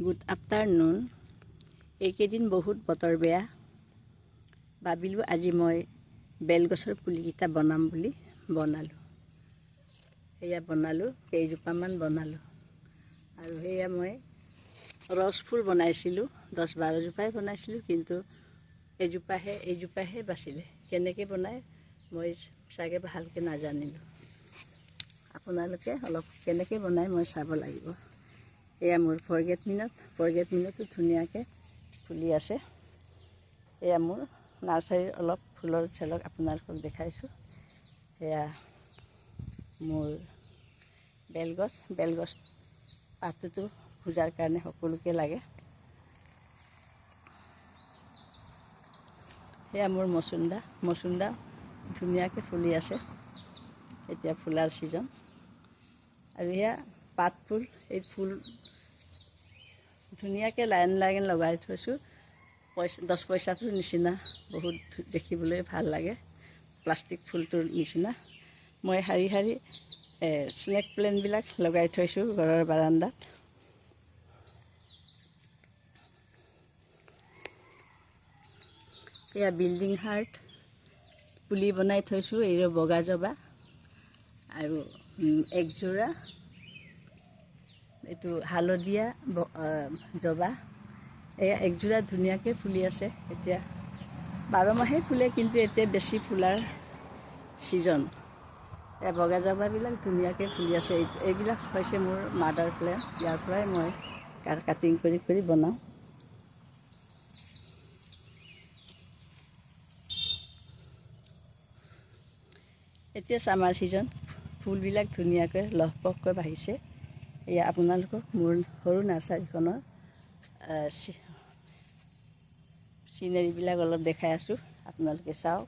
Good afternoon. এইকেইদিন বহুত বতৰ বেয়া, ভাবিলোঁ আজি মই বেলগছৰ পুলিকেইটা বনাম বুলি বনালোঁ। সেয়া বনালোঁ, কেইজোপামান বনালোঁ। আৰু সেয়া মই ৰছ ফুল বনাইছিলোঁ, 10-12 জোপাই বনাইছিলোঁ, কিন্তু এইজোপাহে বাচিলে। কেনেকৈ বনায় মই চাগে ভালকৈ নাজানিলোঁ। আপোনালোকে অলপ কেনেকৈ বনায় মই চাব লাগিব। এয়া মোৰ ফৰগেট মিনতো ধুনীয়াকৈ ফুলি আছে। এয়া মোৰ নাৰ্চাৰীৰ অলপ ফুলৰ ঝলক আপোনালোকক দেখাইছোঁ। এয়া মোৰ বেলগছ পাতটোতো পূজাৰ কাৰণে সকলোকে লাগে। সেয়া মোৰ মচুন্দা ধুনীয়াকৈ ফুলি আছে, এতিয়া ফুলাৰ ছিজন। আৰু এয়া পাত ফুল, এই ফুল ধুনীয়াকৈ লাইন লগাই থৈছোঁ। 10 পইচাটোৰ নিচিনা বহুত দেখিবলৈ ভাল লাগে, প্লাষ্টিক ফুলটোৰ নিচিনা। মই শাৰী স্নেক প্লেণ্টবিলাক লগাই থৈছোঁ ঘৰৰ বাৰান্দাত। এয়া বিল্ডিং হাৰ্ট পুলি বনাই থৈছোঁ, এই বগা জবা আৰু একযোৰা এইটো হালধীয়া জবা। এয়া একযোৰা ধুনীয়াকৈ ফুলি আছে। এতিয়া 12 মাহেই ফুলে, কিন্তু এতিয়া বেছি ফুলাৰ ছিজন। এয়া বগা জবাবিলাক ধুনীয়াকৈ ফুলি আছে। এইবিলাক হৈছে মোৰ মাদাৰ প্লেণ্ট, ইয়াৰ পৰাই মই কাটিং কৰি বনাওঁ। এতিয়া ছামাৰ ছিজন, ফুলবিলাক ধুনীয়াকৈ লহপহকৈ বাঢ়িছে। এয়া আপোনালোকক মোৰ সৰু নাৰ্চাৰীখনৰ চিনেৰীবিলাক অলপ দেখাই আছোঁ, আপোনালোকে চাওক।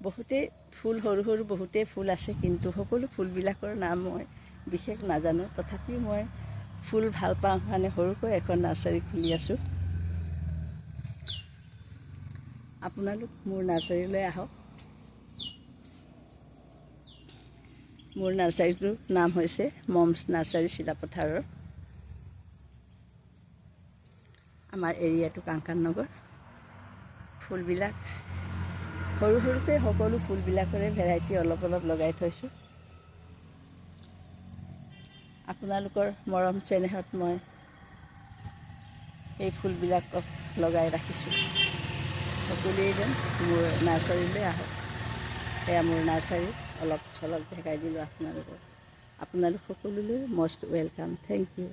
বহুতেই ফুল সৰু বহুতেই ফুল আছে, কিন্তু সকলো ফুলবিলাকৰ নাম মই বিশেষ নাজানো। তথাপিও মই ফুল ভাল পাওঁ কাৰণে সৰুকৈ এখন নাৰ্চাৰী খুলি আছোঁ। আপোনালোক মোৰ নাৰ্চাৰীলৈ আহক। মোৰ নাৰ্চাৰীটোৰ নাম হৈছে মমছ নাৰ্চাৰী, চিলাপথাৰৰ। আমাৰ এৰিয়াটো কাংকান নগৰ। ফুলবিলাক সৰুকৈ সকলো ফুলবিলাকৰে ভেৰাইটি অলপ লগাই থৈছোঁ। আপোনালোকৰ মৰম চেনেহত মই এই ফুলবিলাকক লগাই ৰাখিছোঁ। সকলোৱে যেন মোৰ নাৰ্চাৰীলৈ আহক। সেয়া মোৰ নাৰ্চাৰী অলপ চলপ দেখাই দিলোঁ আপোনালোকক। আপোনালোক সকলোলৈ মষ্ট ৱেলকাম। Thank U.